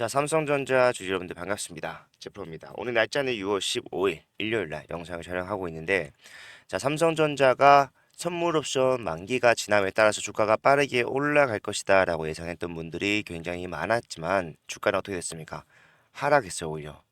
자, 삼성전자 주주 여러분들 반갑습니다. 제프로입니다. 오늘 날짜는 6월 15일 일요일 날 영상을 촬영하고 있는데, 자, 삼성전자가 선물 옵션 만기가 지남에 따라서 주가가 빠르게 올라갈 것이다라고 예상했던 분들이 굉장히 많았지만 주가는 어떻게 됐습니까? 하락했어요, 오히려.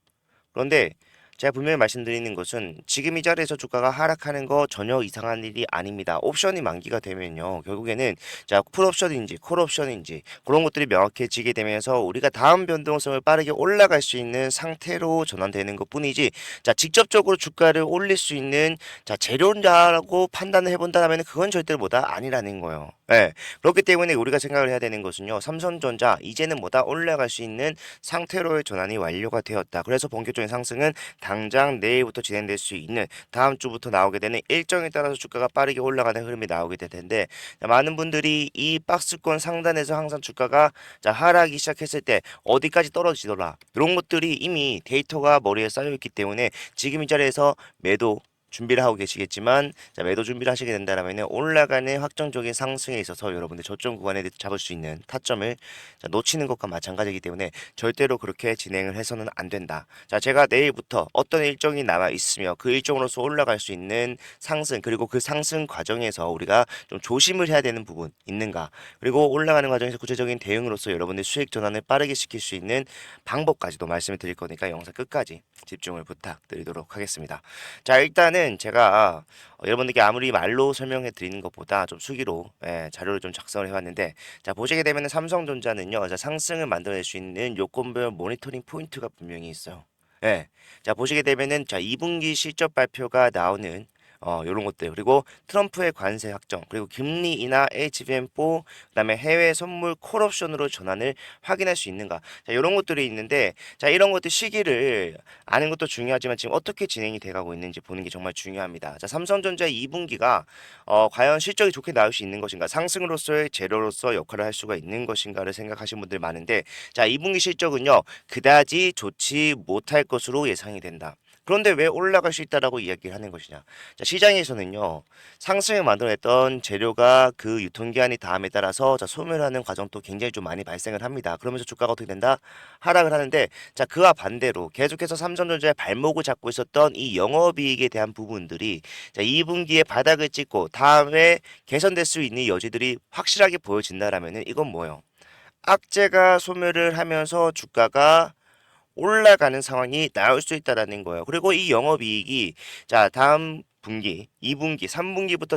그런데 제가 분명히 말씀드리는 것은 지금 이 자리에서 주가가 하락하는 거 전혀 이상한 일이 아닙니다. 옵션이 만기가 되면요, 결국에는 자, 풀옵션인지 콜옵션인지 그런 것들이 명확해지게 되면서 우리가 다음 변동성을 빠르게 올라갈 수 있는 상태로 전환되는 것뿐이지, 자, 직접적으로 주가를 올릴 수 있는 자, 재료라고 판단을 해본다면 그건 절대로 뭐다 아니라는 거예요. 예. 그렇기 때문에 우리가 생각을 해야 되는 것은요, 삼성전자 이제는 뭐다 올라갈 수 있는 상태로의 전환이 완료가 되었다. 그래서 본격적인 상승은 당장 내일부터 진행될 수 있는, 다음 주부터 나오게 되는 일정에 따라서 주가가 빠르게 올라가는 흐름이 나오게 될 텐데, 자, 많은 분들이 이 박스권 상단에서 항상 주가가 자, 하락이 시작했을 때 어디까지 떨어지더라, 이런 것들이 이미 데이터가 머리에 쌓여 있기 때문에 지금 이 자리에서 매도 준비를 하고 계시겠지만, 자, 매도 준비를 하시게 된다면 올라가는 확정적인 상승에 있어서 여러분들 저점 구간에 잡을 수 있는 타점을 자, 놓치는 것과 마찬가지이기 때문에 절대로 그렇게 진행을 해서는 안 된다. 자, 제가 내일부터 어떤 일정이 남아 있으며 그 일정으로서 올라갈 수 있는 상승, 그리고 그 상승 과정에서 우리가 좀 조심을 해야 되는 부분 있는가, 그리고 올라가는 과정에서 구체적인 대응으로서 여러분들 수익 전환을 빠르게 시킬 수 있는 방법까지도 말씀을 드릴 거니까 영상 끝까지 집중을 부탁드리도록 하겠습니다. 자, 일단은 제가 여러분들께 아무리 말로 설명해 드리는 것보다 좀 수기로 자료를 좀 작성을 해왔는데, 자, 보시게 되면 삼성전자는요, 자, 상승을 만들어낼 수 있는 요건별 모니터링 포인트가 분명히 있어요. 예. 자, 보시게 되면은 자, 2분기 실적 발표가 나오는 요런 것들, 그리고 트럼프의 관세 확정, 그리고 금리 인하 HBM4, 그다음에 해외 선물 콜옵션으로 전환을 확인할 수 있는가, 자, 요런 것들이 있는데, 자, 이런 것들 시기를 아는 것도 중요하지만 지금 어떻게 진행이 돼가고 있는지 보는 게 정말 중요합니다. 자, 삼성전자 2분기가 과연 실적이 좋게 나올 수 있는 것인가, 상승으로서의 재료로서 역할을 할 수가 있는 것인가를 생각하시는 분들 많은데, 자, 2분기 실적은요, 그다지 좋지 못할 것으로 예상이 된다. 그런데 왜 올라갈 수 있다라고 이야기를 하는 것이냐? 자, 시장에서는요, 상승을 만들어냈던 재료가 그 유통기한이 다음에 따라서 자, 소멸하는 과정도 굉장히 좀 많이 발생을 합니다. 그러면서 주가가 어떻게 된다? 하락을 하는데, 자, 그와 반대로 계속해서 삼성전자의 발목을 잡고 있었던 이 영업이익에 대한 부분들이 자, 2분기에 바닥을 찍고 다음에 개선될 수 있는 여지들이 확실하게 보여진다라면은 이건 뭐예요? 악재가 소멸을 하면서 주가가 올라가는 상황이 나올 수 있다라는 거예요. 그리고 이 영업이익이 자, 다음 분기, 2분기, 3분기부터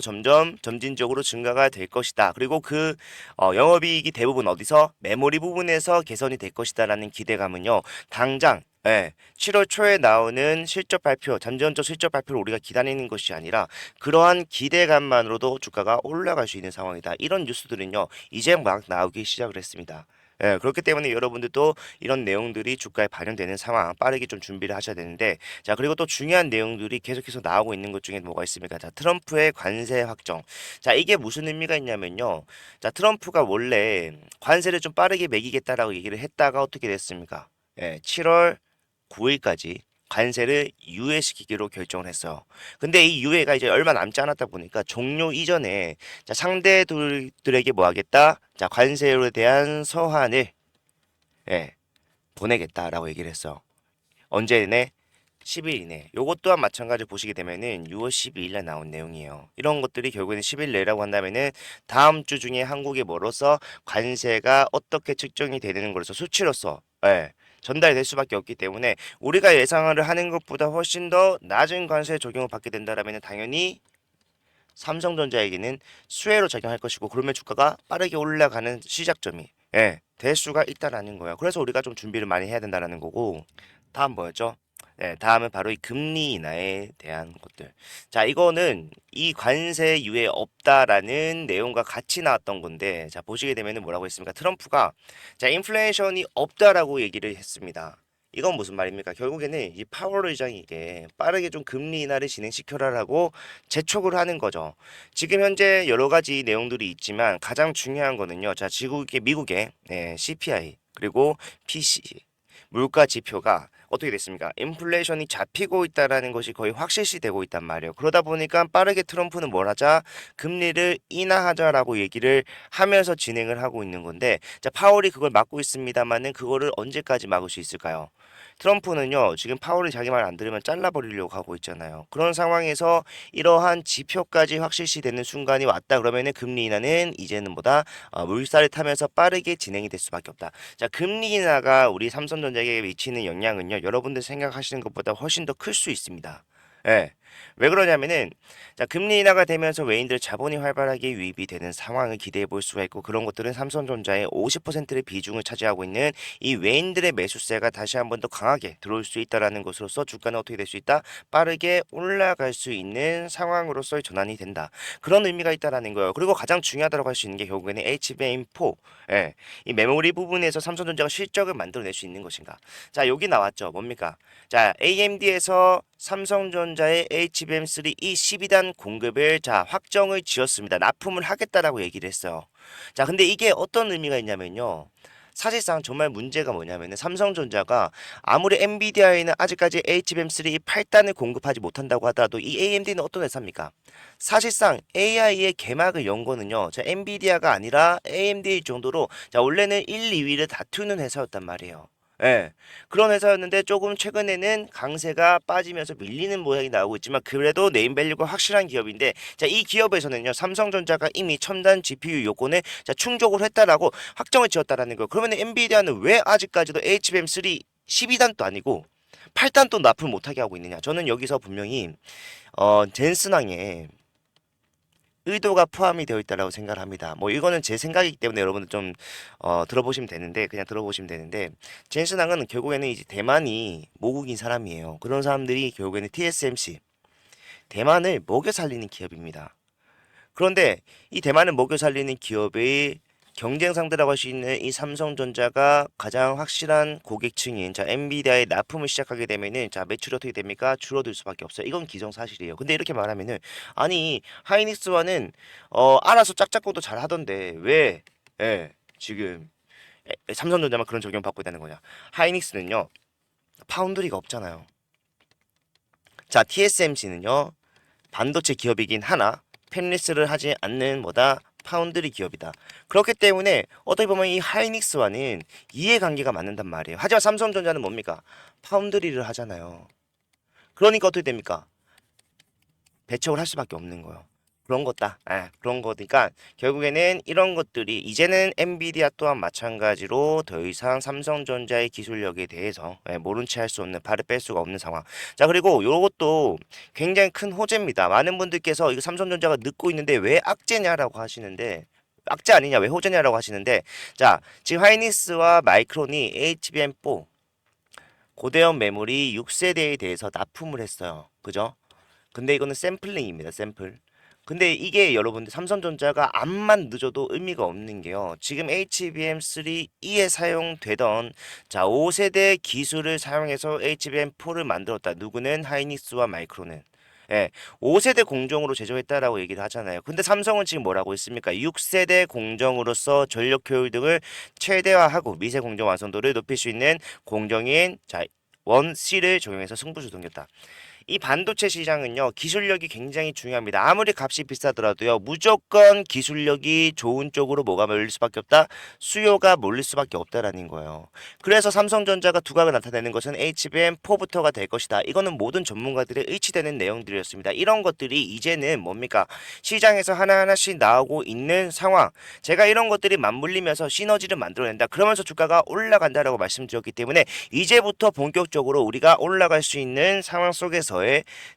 점진적으로 증가가 될 것이다. 그리고 그 영업이익이 대부분 어디서 메모리 부분에서 개선이 될 것이다라는 기대감은요, 당장 7월 초에 나오는 실적 발표, 잠재적 실적 발표를 우리가 기다리는 것이 아니라 그러한 기대감만으로도 주가가 올라갈 수 있는 상황이다. 이런 뉴스들은요, 이제 막 나오기 시작을 했습니다. 그렇기 때문에 여러분들도 이런 내용들이 주가에 반영되는 상황 빠르게 좀 준비를 하셔야 되는데, 자, 그리고 또 중요한 내용들이 계속해서 나오고 있는 것 중에 뭐가 있습니까? 자, 트럼프의 관세 확정. 자, 이게 무슨 의미가 있냐면요, 자, 트럼프가 원래 관세를 좀 빠르게 매기겠다라고 얘기를 했다가 어떻게 됐습니까? 7월 9일까지 관세를 유예시키기로 결정을 했어요. 근데 이 유예가 이제 얼마 남지 않았다 보니까 종료 이전에 자, 상대들에게 뭐 하겠다? 자, 관세에 대한 서한을 예, 보내겠다라고 얘기를 했어. 언제 내 10일 이내. 요것 또한 마찬가지로 보시게 되면은 6월 12일 날 나온 내용이에요. 이런 것들이 결국에는 10일 내라고 한다면은 다음 주 중에 한국에 뭐로서 관세가 어떻게 측정이 되는 것으로서 수치로서 전달될 수밖에 없기 때문에 우리가 예상을 하는 것보다 훨씬 더 낮은 관세 적용을 받게 된다라면 당연히 삼성전자에게는 수혜로 작용할 것이고, 그러면 주가가 빠르게 올라가는 시작점이 될 수가 있다라는 거예요. 그래서 우리가 좀 준비를 많이 해야 된다라는 거고, 다음 뭐였죠? 다음은 바로 이 금리 인하에 대한 것들. 자, 이거는 이 관세 유예 없다라는 내용과 같이 나왔던 건데, 자, 보시게 되면은 뭐라고 했습니까? 트럼프가 자, 인플레이션이 없다라고 얘기를 했습니다. 이건 무슨 말입니까? 결국에는 이 파월 의장이 이게 빠르게 좀 금리 인하를 진행시켜라라고 재촉을 하는 거죠. 지금 현재 여러 가지 내용들이 있지만 가장 중요한 거는요, 자, 미국의 CPI 그리고 PC 물가 지표가 어떻게 됐습니까? 인플레이션이 잡히고 있다라는 것이 거의 확실시되고 있단 말이에요. 그러다 보니까 빠르게 트럼프는 뭘 하자? 금리를 인하하자라고 얘기를 하면서 진행을 하고 있는 건데, 자, 파월이 그걸 막고 있습니다만은 그거를 언제까지 막을 수 있을까요? 트럼프는요, 지금 파월이 자기 말 안 들으면 잘라버리려고 하고 있잖아요. 그런 상황에서 이러한 지표까지 확실시되는 순간이 왔다 그러면은 금리 인하는 이제는 보다 물살을 타면서 빠르게 진행이 될 수밖에 없다. 자, 금리 인하가 우리 삼성전자에게 미치는 영향은요, 여러분들 생각하시는 것보다 훨씬 더 클 수 있습니다. 예. 왜 그러냐면은, 자, 금리 인하가 되면서 외인들 자본이 활발하게 유입이 되는 상황을 기대해 볼 수가 있고, 그런 것들은 삼성전자의 50%의 비중을 차지하고 있는 이 외인들의 매수세가 다시 한번 더 강하게 들어올 수 있다라는 것으로서 주가는 어떻게 될 수 있다? 빠르게 올라갈 수 있는 상황으로서의 전환이 된다. 그런 의미가 있다라는 거예요. 그리고 가장 중요하다고 할 수 있는 게 결국에는 HBM4, 예, 이 메모리 부분에서 삼성전자가 실적을 만들어낼 수 있는 것인가. 자, 여기 나왔죠. 뭡니까? 자, AMD에서 삼성전자의 HBM3 이 12단 공급을 자 확정을 지었습니다. 납품을 하겠다라고 얘기를 했어요. 자, 근데 이게 어떤 의미가 있냐면요. 사실상 정말 문제가 뭐냐면은 삼성전자가 아무리 엔비디아에는 아직까지 HBM3 8단을 공급하지 못한다고 하더라도 이 AMD는 어떤 회사입니까? 사실상 AI의 개막을 연 거는요. 자, 엔비디아가 아니라 AMD일 정도로 자, 원래는 1, 2위를 다투는 회사였단 말이에요. 예. 그런 회사였는데 조금 최근에는 강세가 빠지면서 밀리는 모양이 나오고 있지만 그래도 네임밸류가 확실한 기업인데 자, 이 기업에서는요. 삼성전자가 이미 첨단 GPU 요건에 자, 충족을 했다라고 확정을 지었다라는 거예요. 그러면 엔비디아는 왜 아직까지도 HBM3 12단도 아니고 8단도 납품 못하게 하고 있느냐? 저는 여기서 분명히 젠슨왕의 의도가 포함이 되어 있다라고 생각을 합니다. 뭐 이거는 제 생각이기 때문에 여러분들 좀 들어보시면 되는데 그냥 들어보시면 되는데 젠슨왕은 결국에는 이제 대만이 모국인 사람이에요. 그런 사람들이 결국에는 TSMC 대만을 먹여 살리는 기업입니다. 그런데 이 대만을 먹여 살리는 기업의 경쟁 상대라고 할 수 있는 이 삼성전자가 가장 확실한 고객층인 자 엔비디아의 납품을 시작하게 되면은 자 매출이 어떻게 됩니까? 줄어들 수밖에 없어요. 이건 기정사실이에요. 근데 이렇게 말하면은 아니 하이닉스와는 알아서 짝짝고도 잘 하던데 왜 지금 삼성전자만 그런 적용 받고 있다는 거냐? 하이닉스는요 파운드리가 없잖아요. 자 TSMC는요 반도체 기업이긴 하나 팹리스를 하지 않는 뭐다 파운드리 기업이다. 그렇기 때문에 어떻게 보면 이 하이닉스와는 이해관계가 맞는단 말이에요. 하지만 삼성전자는 뭡니까? 파운드리를 하잖아요. 그러니까 어떻게 됩니까? 배척을 할 수밖에 없는 거예요. 그런 거다. 그런 거니까 결국에는 이런 것들이 이제는 엔비디아 또한 마찬가지로 더 이상 삼성전자의 기술력에 대해서 모른 채 할 수 없는 발을 뺄 수가 없는 상황. 자 그리고 요것도 굉장히 큰 호재입니다. 많은 분들께서 이거 삼성전자가 늦고 있는데 왜 악재냐라고 하시는데 악재 아니냐 왜 호재냐라고 하시는데 자 지금 하이닉스와 마이크론이 HBM4 고대형 메모리 6세대에 대해서 납품을 했어요. 그죠? 근데 이거는 샘플링입니다. 샘플. 근데 이게 여러분들 삼성전자가 암만 늦어도 의미가 없는 게요. 지금 HBM3E에 사용되던 자 5세대 기술을 사용해서 HBM4를 만들었다. 누구는 하이닉스와 마이크론은. 예, 5세대 공정으로 제조했다라고 얘기를 하잖아요. 근데 삼성은 지금 뭐라고 했습니까? 6세대 공정으로서 전력 효율 등을 최대화하고 미세 공정 완성도를 높일 수 있는 공정인 자 1C를 적용해서 승부수 던졌다. 이 반도체 시장은요, 기술력이 굉장히 중요합니다. 아무리 값이 비싸더라도요, 무조건 기술력이 좋은 쪽으로 뭐가 몰릴 수밖에 없다? 수요가 몰릴 수밖에 없다라는 거예요. 그래서 삼성전자가 두각을 나타내는 것은 HBM4부터가 될 것이다. 이거는 모든 전문가들의 일치되는 내용들이었습니다. 이런 것들이 이제는 뭡니까? 시장에서 하나하나씩 나오고 있는 상황. 제가 이런 것들이 맞물리면서 시너지를 만들어낸다. 그러면서 주가가 올라간다라고 말씀드렸기 때문에 이제부터 본격적으로 우리가 올라갈 수 있는 상황 속에서의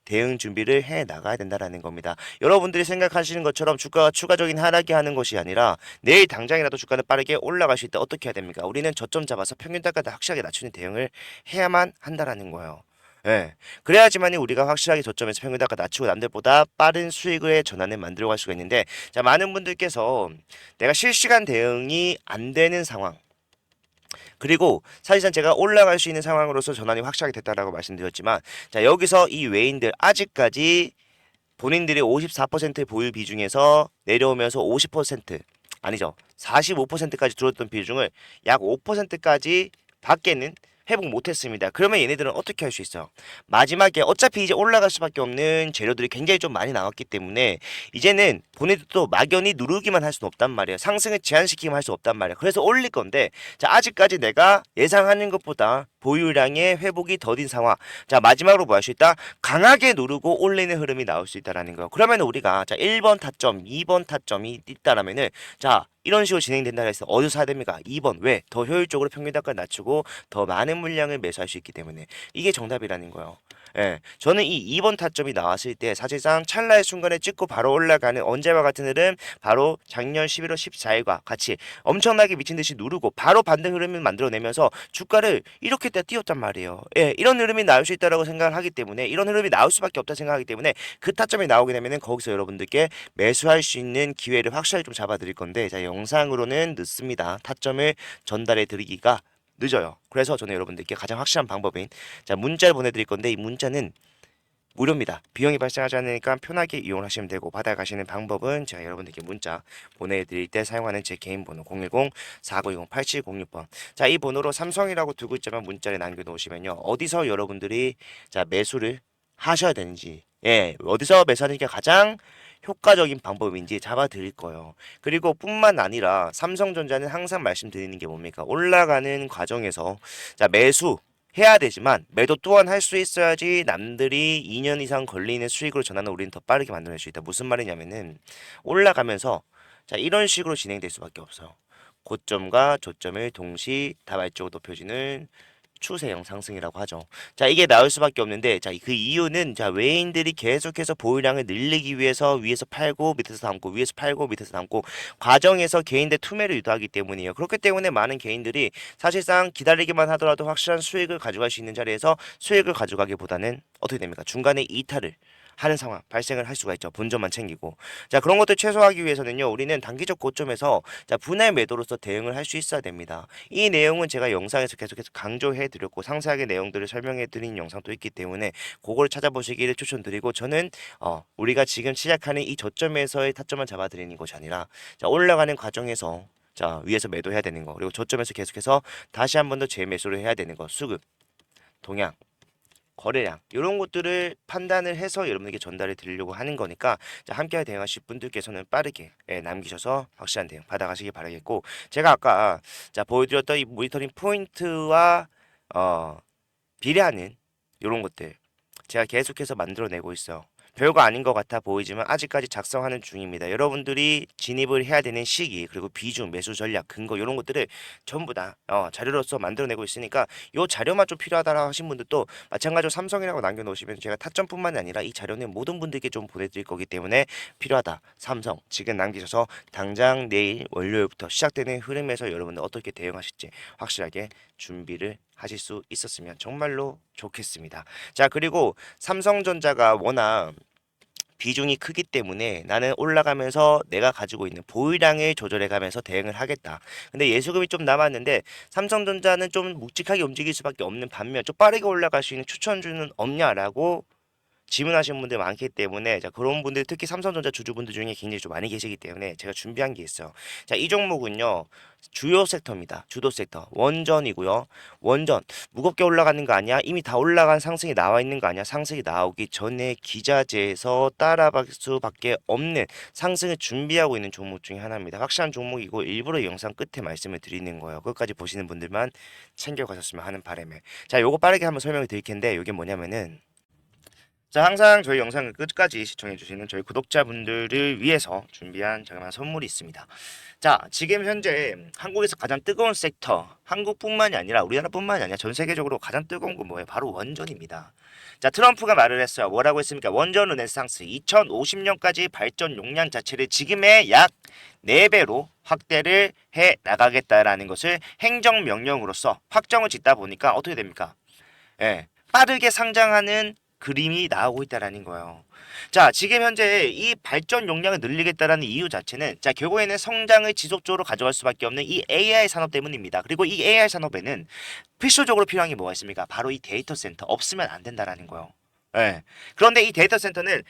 대응 준비를 해 나가야 된다라는 겁니다. 여러분들이 생각하시는 것처럼 주가가 추가적인 하락이 하는 것이 아니라 내일 당장이라도 주가는 빠르게 올라갈 수 있다. 어떻게 해야 됩니까? 우리는 저점 잡아서 평균 단가를 확실하게 낮추는 대응을 해야만 한다라는 거예요. 예. 그래야지만이 우리가 확실하게 저점에서 평균 단가 낮추고 남들보다 빠른 수익의 전환을 만들어 갈 수가 있는데 자 많은 분들께서 내가 실시간 대응이 안 되는 상황 그리고 사실상 제가 올라갈 수 있는 상황으로서 전환이 확실하게 됐다라고 말씀드렸지만 자 여기서 이 외인들 아직까지 본인들의 54% 보유 비중에서 내려오면서 50% 아니죠 45%까지 들어왔던 비중을 약 5%까지 밖에는 회복 못했습니다. 그러면 얘네들은 어떻게 할 수 있어요? 마지막에 어차피 이제 올라갈 수밖에 없는 재료들이 굉장히 좀 많이 나왔기 때문에 이제는 보내도 막연히 누르기만 할 수는 없단 말이에요. 상승을 제한시키기만 할 수 없단 말이에요. 그래서 올릴 건데 자 아직까지 내가 예상하는 것보다 보유량의 회복이 더딘 상황. 자 마지막으로 뭐 할 수 있다? 강하게 누르고 올리는 흐름이 나올 수 있다라는 거예요. 그러면 우리가 자 1번 타점, 2번 타점이 있다라면은 자 이런 식으로 진행된다 해서 어디서 사야 됩니까? 2번. 왜? 더 효율적으로 평균단가를 낮추고 더 많은 물량을 매수할 수 있기 때문에 이게 정답이라는 거예요. 예, 저는 이 2번 타점이 나왔을 때 사실상 찰나의 순간에 찍고 바로 올라가는 언제와 같은 흐름 바로 작년 11월 14일과 같이 엄청나게 미친 듯이 누르고 바로 반등 흐름을 만들어내면서 주가를 이렇게 띄웠단 말이에요. 예, 이런 흐름이 나올 수 있다라고 생각을 하기 때문에 이런 흐름이 나올 수밖에 없다 생각하기 때문에 그 타점이 나오게 되면은 거기서 여러분들께 매수할 수 있는 기회를 확실하게 좀 잡아드릴 건데 자 영상으로는 늦습니다. 타점을 전달해 드리기가 늦어요. 그래서 저는 여러분들께 가장 확실한 방법인 자 문자를 보내드릴 건데 이 문자는 무료입니다. 비용이 발생하지 않으니까 편하게 이용하시면 되고 받아가시는 방법은 제가 여러분들께 문자 보내드릴 때 사용하는 제 개인 번호 010-4920-8706번 자 이 번호로 삼성이라고 두 글자만 문자를 남겨놓으시면요 어디서 여러분들이 자 매수를 하셔야 되는지 예 어디서 매수하는 게 가장 효과적인 방법인지 잡아드릴 거예요. 그리고 뿐만 아니라 삼성전자는 항상 말씀드리는 게 뭡니까? 올라가는 과정에서 자 매수 해야 되지만 매도 또한 할 수 있어야지 남들이 2년 이상 걸리는 수익으로 전환을 우리는 더 빠르게 만들어낼 수 있다. 무슨 말이냐면은 올라가면서 자 이런 식으로 진행될 수밖에 없어요. 고점과 조점을 동시 다발적으로 높여주는 추세형 상승이라고 하죠. 자, 이게 나올 수밖에 없는데, 자, 그 이유는, 자, 외인들이 계속해서 보유량을 늘리기 위해서 위에서 팔고, 밑에서 담고, 위에서 팔고, 밑에서 담고, 과정에서 개인들 투매를 유도하기 때문이에요. 그렇기 때문에 많은 개인들이 사실상 기다리기만 하더라도 확실한 수익을 가져갈 수 있는 자리에서 수익을 가져가기보다는 어떻게 됩니까? 중간에 이탈을 하는 상황 발생을 할 수가 있죠. 본전만 챙기고. 자, 그런 것들 최소화하기 위해서는요. 우리는 단기적 고점에서 자, 분할 매도로서 대응을 할 수 있어야 됩니다. 이 내용은 제가 영상에서 계속해서 강조해 드렸고 상세하게 내용들을 설명해 드린 영상도 있기 때문에 그걸 찾아보시기를 추천드리고 저는 우리가 지금 시작하는 이 저점에서의 타점만 잡아 드리는 것이 아니라 자, 올라가는 과정에서 자, 위에서 매도해야 되는 거. 그리고 저점에서 계속해서 다시 한 번 더 재매수를 해야 되는 거. 수급, 동향 거래량 이런 것들을 판단을 해서 여러분에게 전달해 드리려고 하는 거니까 자, 함께 대응하실 분들께서는 빠르게 남기셔서 확실한 대응 받아가시기 바라겠고 제가 아까 자 보여드렸던 이 모니터링 포인트와 비례하는 이런 것들 제가 계속해서 만들어내고 있어요. 별거 아닌 것 같아 보이지만 아직까지 작성하는 중입니다. 여러분들이 진입을 해야 되는 시기 그리고 비중, 매수 전략, 근거 이런 것들을 전부 다 자료로서 만들어내고 있으니까 이 자료만 좀 필요하다라고 하신 분들도 마찬가지로 삼성이라고 남겨놓으시면 제가 타점뿐만 아니라 이 자료는 모든 분들께 좀 보내드릴 거기 때문에 필요하다. 삼성 지금 남기셔서 당장 내일 월요일부터 시작되는 흐름에서 여러분들 어떻게 대응하실지 확실하게 준비를 하실 수 있었으면 정말로 좋겠습니다. 자, 그리고 삼성전자가 워낙 비중이 크기 때문에 나는 올라가면서 내가 가지고 있는 보유량을 조절해 가면서 대응을 하겠다. 근데 예수금이 좀 남았는데 삼성전자는 좀 묵직하게 움직일 수밖에 없는 반면 좀 빠르게 올라갈 수 있는 추천주는 없냐라고 질문하시는 분들 많기 때문에 자 그런 분들 특히 삼성전자 주주분들 중에 굉장히 좀 많이 계시기 때문에 제가 준비한 게 있어요. 자, 이 종목은요. 주요 섹터입니다. 주도 섹터. 원전이고요. 원전 무겁게 올라가는 거 아니야? 이미 다 올라간 상승이 나와 있는 거 아니야? 상승이 나오기 전에 기자재에서 따라갈 수밖에 없는 상승을 준비하고 있는 종목 중에 하나입니다. 확실한 종목이고 일부러 영상 끝에 말씀을 드리는 거예요. 끝까지 보시는 분들만 챙겨가셨으면 하는 바람에. 자, 요거 빠르게 한번 설명을 드릴 텐데 이게 뭐냐면은 자, 항상 저희 영상을 끝까지 시청해주시는 저희 구독자분들을 위해서 준비한 자그마한 선물이 있습니다. 자, 지금 현재 한국에서 가장 뜨거운 섹터, 한국뿐만이 아니라 우리나라뿐만이 아니라 전 세계적으로 가장 뜨거운 건 뭐예요? 바로 원전입니다. 자, 트럼프가 말을 했어요. 뭐라고 했습니까? 원전 르네상스 2050년까지 발전 용량 자체를 지금의 약 4배로 확대를 해 나가겠다라는 것을 행정명령으로서 확정을 짓다 보니까 어떻게 됩니까? 예, 빠르게 상장하는 그림이 나오고 있다라는 거예요. 자, 지금 현재 이 발전 용량을 늘리겠다라는 이유 자체는 자, 결국에는 성장을 지속적으로 가져갈 수밖에 없는 이 AI 산업 때문입니다. 그리고 이 AI 산업에는 필수적으로 필요한 게 뭐가 있습니까? 바로 이 데이터 센터 없으면 안 된다라는 거예요. 예. 그런데 이 데이터 센터는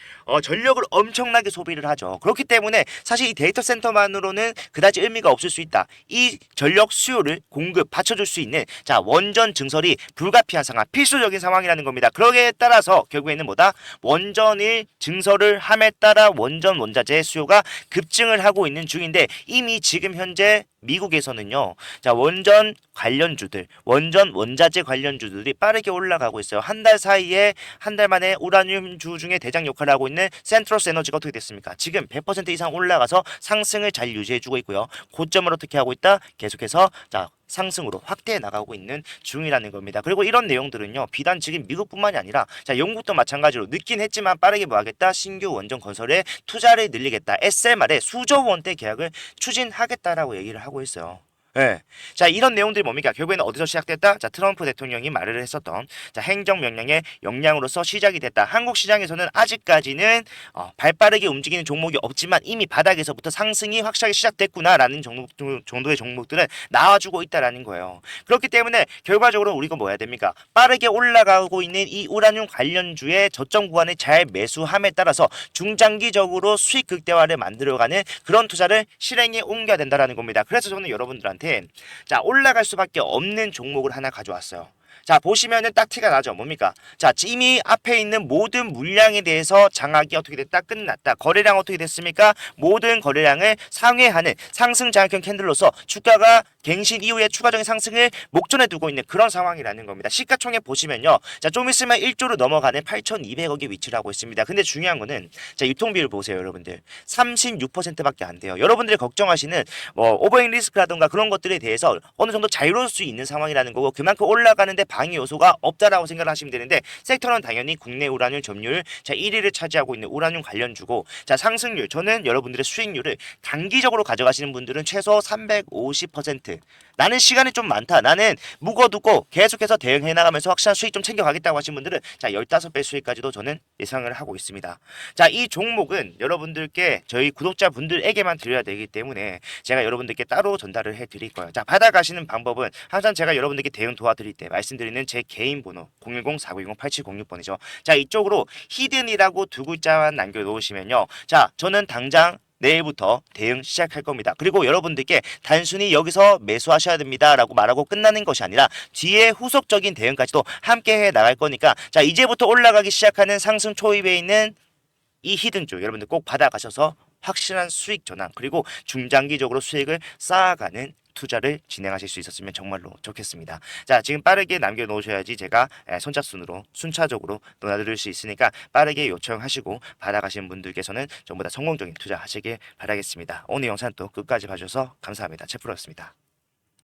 전력을 엄청나게 소비를 하죠. 그렇기 때문에 사실 이 데이터 센터만으로는 그다지 의미가 없을 수 있다. 이 전력 수요를 공급 받쳐줄 수 있는 자 원전 증설이 불가피한 상황, 필수적인 상황이라는 겁니다. 그러기에 따라서 결국에는 뭐다? 원전을 증설을 함에 따라 원전 원자재 수요가 급증을 하고 있는 중인데 이미 지금 현재 미국에서는요. 자, 원전 관련주들, 원전 원자재 관련주들이 빠르게 올라가고 있어요. 한 달 사이에 한 달 만에 우라늄주 중에 대장 역할을 하고 있는 센트러스 에너지가 어떻게 됐습니까? 지금 100% 이상 올라가서 상승을 잘 유지해주고 있고요. 고점을 어떻게 하고 있다? 계속해서 자 상승으로 확대해 나가고 있는 중이라는 겁니다. 그리고 이런 내용들은요. 비단 지금 미국뿐만이 아니라 자 영국도 마찬가지로 늦긴 했지만 빠르게 뭐 하겠다? 신규 원전 건설에 투자를 늘리겠다. SMR에 수조 원대 계약을 추진하겠다라고 얘기를 하고 있어요. 예. 자, 이런 내용들이 뭡니까? 결국에는 어디서 시작됐다? 자, 트럼프 대통령이 말을 했었던 자, 행정명령의 역량으로서 시작이 됐다. 한국 시장에서는 아직까지는 발빠르게 움직이는 종목이 없지만 이미 바닥에서부터 상승이 확실하게 시작됐구나라는 정도의 종목들은 나와주고 있다라는 거예요. 그렇기 때문에 결과적으로 우리가 뭐 해야 됩니까? 빠르게 올라가고 있는 이 우라늄 관련주의 저점 구간을 잘 매수함에 따라서 중장기적으로 수익 극대화를 만들어가는 그런 투자를 실행에 옮겨야 된다라는 겁니다. 그래서 저는 여러분들한테 자 올라갈 수밖에 없는 종목을 하나 가져왔어요. 자 보시면은 딱 티가 나죠. 뭡니까? 자 이미 앞에 있는 모든 물량에 대해서 장악이 어떻게 됐다? 끝났다. 거래량 어떻게 됐습니까? 모든 거래량을 상회하는 상승 장악형 캔들로서 주가가 갱신 이후에 추가적인 상승을 목전에 두고 있는 그런 상황이라는 겁니다. 시가총액 보시면요. 자 좀 있으면 1조로 넘어가는 8,200억에 위치를 하고 있습니다. 근데 중요한 거는 자 유통비율 보세요, 여러분들. 36%밖에 안 돼요. 여러분들이 걱정하시는 뭐 오버행 리스크라든가 그런 것들에 대해서 어느 정도 자유로울 수 있는 상황이라는 거고 그만큼 올라가는데 방해 요소가 없다라고 생각을 하시면 되는데 섹터는 당연히 국내 우라늄 점유율 자 1위를 차지하고 있는 우라늄 관련주고 자 상승률 저는 여러분들의 수익률을 단기적으로 가져가시는 분들은 최소 350% 나는 시간이 좀 많다. 나는 묵어두고 계속해서 대응해 나가면서 확실한 수익 좀 챙겨가겠다고 하신 분들은 자 15배 수익까지도 저는 예상을 하고 있습니다. 자 이 종목은 여러분들께 저희 구독자분들에게만 드려야 되기 때문에 제가 여러분들께 따로 전달을 해드릴 거예요. 자 받아가시는 방법은 항상 제가 여러분들께 대응 도와드릴 때 말씀드리는 제 개인 번호 010-4920-8706번이죠. 자 이쪽으로 히든이라고 두 글자만 남겨놓으시면요. 자 저는 당장 내일부터 대응 시작할 겁니다. 그리고 여러분들께 단순히 여기서 매수하셔야 됩니다 라고 말하고 끝나는 것이 아니라 뒤에 후속적인 대응까지도 함께 해 나갈 거니까 자 이제부터 올라가기 시작하는 상승 초입에 있는 이 히든주 여러분들 꼭 받아가셔서 확실한 수익 전환 그리고 중장기적으로 수익을 쌓아가는 투자를 진행하실 수 있었으면 정말로 좋겠습니다. 자, 지금 빠르게 남겨놓으셔야지 제가 선착순으로 순차적으로 논하드릴 수 있으니까 빠르게 요청하시고 받아가시는 분들께서는 전부 다 성공적인 투자하시길 바라겠습니다. 오늘 영상 또 끝까지 봐주셔서 감사합니다. 채프로였습니다.